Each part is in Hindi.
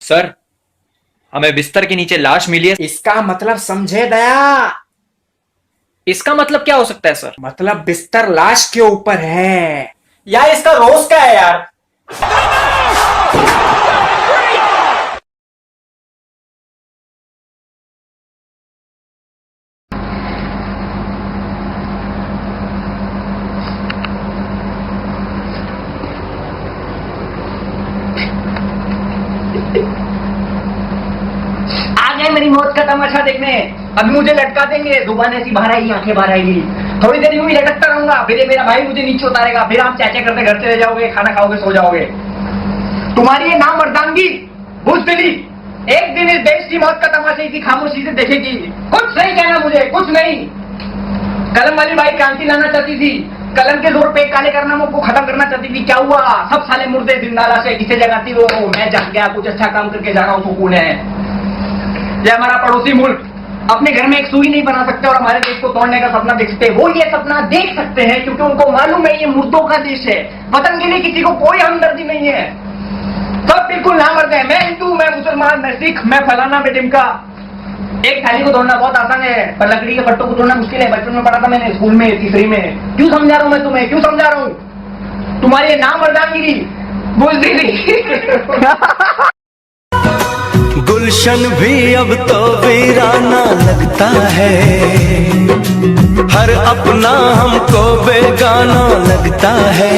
सर, हमें बिस्तर के नीचे लाश मिली है। इसका मतलब समझे दया? इसका मतलब क्या हो सकता है सर? मतलब बिस्तर लाश के ऊपर है। यार इसका रोज क्या है यार? आ गए मेरी मौत का तमाशा देखने। अभी मुझे लटका देंगे, जुबान ऐसी बाहर आएगी, आंखें बाहर आएगी। थोड़ी देर यूं ही लटकता रहूंगा, फिर ये मेरा भाई मुझे नीचे उतारेगा, फिर आप चाचा करते घर चले जाओगे, खाना खाओगे, सो जाओगे। तुम्हारी ये नामर्दानगी बुज़दिली एक दिन इस देश की मौत का तमाशा इसी खामोशी से देखेगी। कुछ नहीं कहना मुझे, कुछ नहीं। कलम वाली भाई क्रांति लाना चाहती थी, कलम के जोर पे काले कारनामों को खत्म करना चाहती थी। क्या हुआ? सब साले मुर्दे जिंदा लाश है, किसे जगाती हो? मैं जग गया, कुछ अच्छा काम करके जा रहा हूँ, सुकून है। ये हमारा पड़ोसी मुल्क अपने घर में एक सुई नहीं बना सकते और हमारे देश को तोड़ने का सपना देख सकते हैं। वो ये सपना देख सकते हैं क्योंकि उनको मालूम है ये मुर्दों का देश है। वतन के लिए किसी को कोई हमदर्दी नहीं है। सब बिल्कुल नामर्द है। मैं हिंदू, मैं मुसलमान, मैं सिख, मैं फलाना, मैं टिमका। एक थाली को तोड़ना बहुत आसान है, पर लकड़ी के पट्टों को तोड़ना मुश्किल है। बचपन में पढ़ा था मैंने, स्कूल में, तीसरी में। क्यों समझा रहा हूं मैं तुम्हें, क्यों समझा रहा हूं? तुम्हारी नामर्दानगी बुज़दिली। गुलशन भी अब तो वीराना लगता है, हर अपना हमको बेगाना लगता है।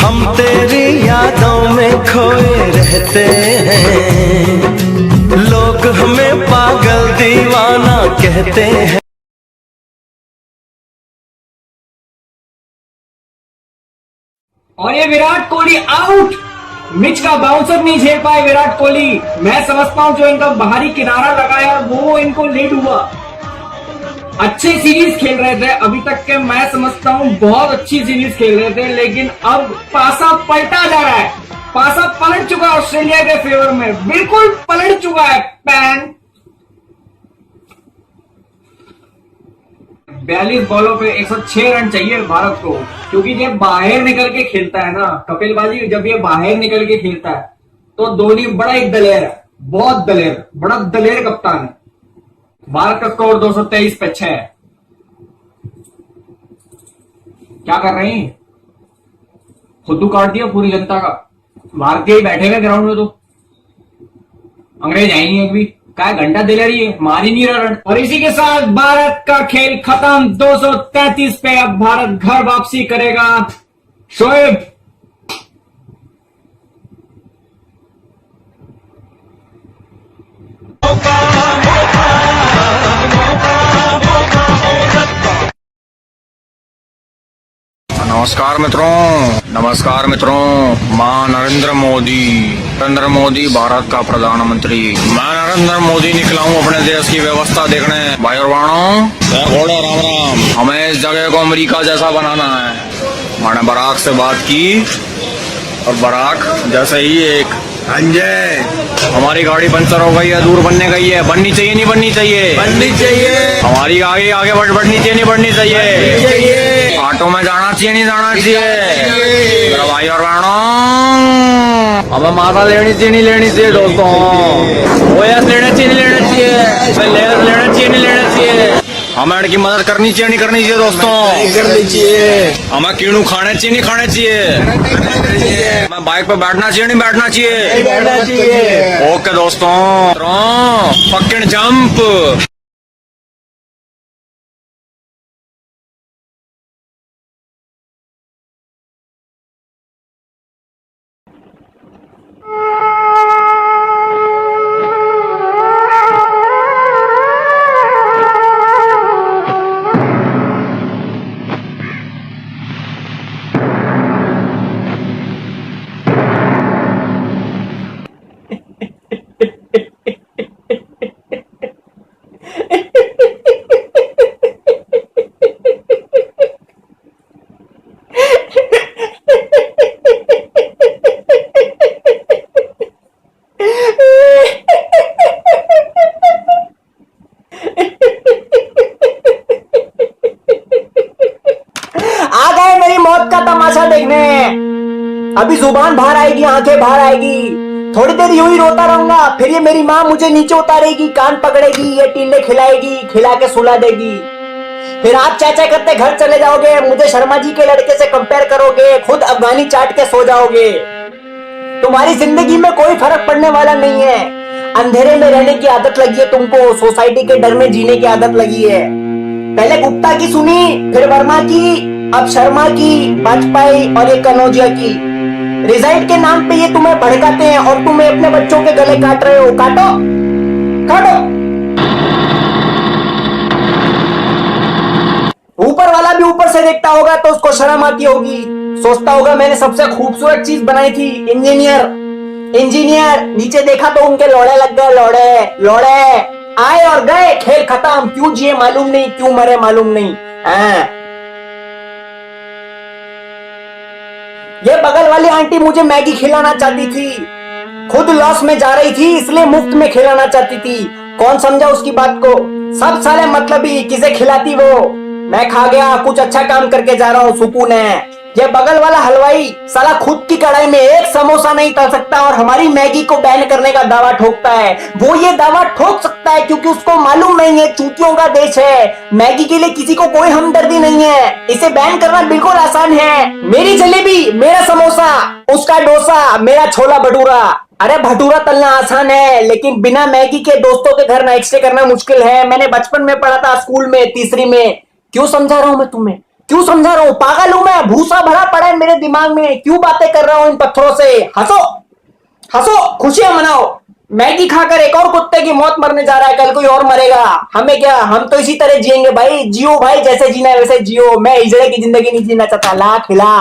हम तेरी यादों में खोए रहते हैं, लोग हमें पागल दीवाना कहते हैं। और ये विराट कोहली आउट। मिच का बाउंसर नहीं झेल पाए विराट कोहली। मैं समझता हूं जो इनका बाहरी किनारा लगाया वो इनको लेट हुआ। अच्छे सीरीज खेल रहे थे अभी तक के, मैं समझता हूं बहुत अच्छी सीरीज खेल रहे थे, लेकिन अब पासा पलटा जा रहा है। पासा पलट चुका है ऑस्ट्रेलिया के फेवर में, बिल्कुल पलट चुका है। पैन 42 बॉलों पे 106 रन चाहिए भारत को, क्योंकि जब बाहर निकल के खेलता है ना कपिलबाजी, जब ये बाहर निकल के खेलता है तो धोनी बड़ा एक दलेर है, बहुत दलेर, बड़ा दलेर कप्तान है। भारत का स्कोर 223 पे 6 है। क्या कर रहे हैं? खुद्दू काट दिया पूरी जनता का। भारतीय ही बैठे हुए ग्राउंड में, तो अंग्रेज आई नहीं एक भी। क्या घंटा दे रही है, मार ही नहीं रहा रन। और इसी के साथ भारत का खेल खत्म। 233 पे अब भारत घर वापसी करेगा। शोएब नमस्कार मित्रों, मां नरेंद्र मोदी भारत का प्रधानमंत्री। मैं नरेंद्र मोदी निकला हूँ अपने देश की व्यवस्था देखने। भाई और बहनों, घोड़े राम राम। हमें इस जगह को अमेरिका जैसा बनाना है। मैंने बराक से बात की और बराक जैसे ही एक अंजय, हमारी गाड़ी पंचर हो गई है, दूर बनने गई है। बननी चाहिए नहीं बननी चाहिए? बननी चाहिए। हमारी गाड़ी आगे बढ़नी चाहिए नहीं बढ़नी चाहिए? ऑटो में जाना चाहिए नहीं जाना चाहिए? मेरा भाई और बहनों, हमें माता लेनी चाहिए नहीं लेनी चाहिए दोस्तों? ओएस लेना चाहिए नहीं लेना चाहिए? लेना चाहिए नहीं लेना चाहिए? हमें की मदद करनी चाहिए नहीं करनी चाहिए दोस्तों? करनी चाहिए। हमें कीड़ू खाने चाहिए नहीं खाने चाहिए? हमें बाइक पे बैठना चाहिए नहीं बैठना चाहिए? बैठना चाहिए। ओके दोस्तों, फकिंग जंप। आ गए मेरी मौत का तमाशा देखने। अभी जुबान बाहर आएगी, आंखें बाहर आएगी, थोड़ी देर यूं ही रोता रहूंगा, फिर ये मेरी माँ मुझे नीचे उतारेगी, कान पकड़ेगी, ये टींडे खिलाएगी, खिला के सुला देगी। फिर आप चाचा करते घर चले जाओगे, मुझे शर्मा जी के लड़के से कंपेयर करोगे, खुद अफगानी चाट के सो जाओगे। तुम्हारी जिंदगी में कोई फर्क पड़ने वाला नहीं है। अंधेरे में रहने की आदत लगी है तुमको, सोसाइटी के डर में जीने की आदत लगी है। पहले गुप्ता की सुनी, फिर वर्मा की, अब शर्मा की, वाजपेयी और ये कनौजिया की। रिजल्ट के नाम पे ये तुम्हें भड़काते हैं और तुम्हें अपने बच्चों के गले काट रहे हो। काटो काटो। ऊपर वाला भी ऊपर से देखता होगा तो उसको शर्म आती होगी, सोचता होगा मैंने सबसे खूबसूरत चीज बनाई थी, इंजीनियर। नीचे देखा तो उनके लोड़े लग गए, लोड़े आए और गए, खेल खत्म। क्यों जिए मालूम नहीं, क्यों मरे मालूम नहीं। ये बगल वाली आंटी मुझे मैगी खिलाना चाहती थी, खुद लॉस में जा रही थी इसलिए मुफ्त में खिलाना चाहती थी। कौन समझा उसकी बात को? सब साले मतलबी, किसे खिलाती वो? मैं खा गया, कुछ अच्छा काम करके जा रहा हूँ, सुकून है। ये बगल वाला हलवाई साला खुद की कढ़ाई में एक समोसा नहीं तल सकता और हमारी मैगी को बैन करने का दावा ठोकता है। वो ये दावा ठोक सकता है क्योंकि उसको मालूम नहीं है चूतियों का देश है, मैगी के लिए किसी को कोई हमदर्दी नहीं है। इसे बैन करना बिल्कुल आसान है। मेरी जलेबी, मेरा समोसा, उसका डोसा, मेरा छोला भटूरा। अरे भटूरा तलना आसान है लेकिन बिना मैगी के दोस्तों के घर नाइट स्टे करना मुश्किल है। मैंने बचपन में पढ़ा था, स्कूल में, तीसरी में। क्यों समझा रहा हूं मैं तुम्हें, क्यों समझा रहा हूं? पागल हूं मैं, भूसा भरा पड़ा है मेरे दिमाग में। क्यों बातें कर रहा हूं इन पत्थरों से? हंसो हंसो, खुशियां मनाओ। मैगी खाकर एक और कुत्ते की मौत मरने जा रहा है, कल कोई और मरेगा। हमें क्या, हम तो इसी तरह जिएंगे भाई। जियो भाई, जैसे जीना है वैसे जियो। मैं इजड़े की जिंदगी नहीं जीना चाहता। ला खिला।